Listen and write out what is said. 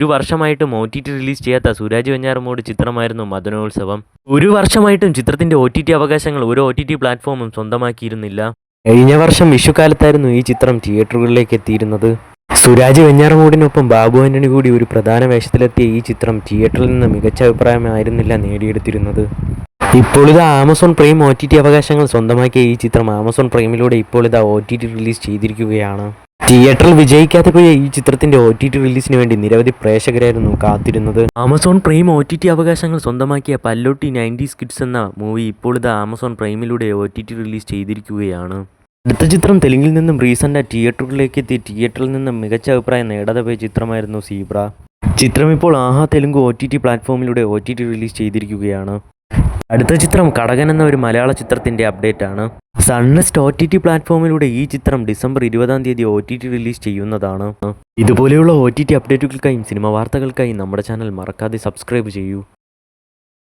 ഒരു വർഷമായിട്ടും OTT release ചെയ്യാത്ത സുരാജ് വെഞ്ഞാറമൂട് ചിത്രമായിരുന്നു മദനോത്സവം. ഒരു വർഷമായിട്ടും ചിത്രത്തിന്റെ OTT അവകാശങ്ങൾ ഒരു OTT പ്ലാറ്റ്ഫോമും സ്വന്തമാക്കിയിരുന്നില്ല. കഴിഞ്ഞ വർഷം വിഷുക്കാലത്തായിരുന്നു ഈ ചിത്രം തിയേറ്ററുകളിലേക്ക് എത്തിയിരുന്നത്. സുരാജ് വെഞ്ഞാറമൂടിനൊപ്പം ബാബു ആന്റണി കൂടി ഒരു പ്രധാന വേഷത്തിലെത്തിയ ഈ ചിത്രം തിയേറ്ററിൽ നിന്ന് മികച്ച അഭിപ്രായമായിരുന്നില്ല നേടിയെടുത്തിരുന്നത്. ഇപ്പോൾ ഇത് ആമസോൺ പ്രൈം OTT അവകാശങ്ങൾ സ്വന്തമാക്കിയ ഈ ചിത്രം ആമസോൺ പ്രൈമിലൂടെ ഇപ്പോൾ ഇത് OTT റിലീസ് ചെയ്തിരിക്കുകയാണ്. തിയേറ്ററിൽ വിജയിക്കാതെ പോയ ഈ ചിത്രത്തിന്റെ OTT റിലീസിന് വേണ്ടി നിരവധി പ്രേക്ഷകരായിരുന്നു കാത്തിരുന്നത്. ആമസോൺ പ്രൈം OTT അവകാശങ്ങൾ സ്വന്തമാക്കിയ പല്ലോട്ടി 90s കിഡ്സ് എന്ന മൂവി ഇപ്പോൾ ഇത് ആമസോൺ പ്രൈമിലൂടെ OTT റിലീസ് ചെയ്തിരിക്കുകയാണ്. അടുത്ത ചിത്രം തെലുങ്കിൽ നിന്നും റീസെൻ്റ് തിയേറ്ററുകളിലേക്ക് എത്തി തിയേറ്ററിൽ നിന്നും മികച്ച അഭിപ്രായം നേടാതെ പോയ ചിത്രമായിരുന്നു സീബ്ര. ചിത്രം ഇപ്പോൾ ആഹാ തെലുങ്ക് OTT പ്ലാറ്റ്ഫോമിലൂടെ OTT റിലീസ് ചെയ്തിരിക്കുകയാണ്. അടുത്ത ചിത്രം കടകൻ എന്ന ഒരു മലയാള ചിത്രത്തിന്റെ അപ്ഡേറ്റ് ആണ്. സൺനെസ്റ്റ് OTT പ്ലാറ്റ്ഫോമിലൂടെ ഈ ചിത്രം ഡിസംബർ 20-ാം തീയതി OTT റിലീസ് ചെയ്യുന്നതാണ്. ഇതുപോലെയുള്ള OTT അപ്ഡേറ്റുകൾക്കായും സിനിമ വാർത്തകൾക്കായും നമ്മുടെ ചാനൽ മറക്കാതെ സബ്സ്ക്രൈബ് ചെയ്യൂ.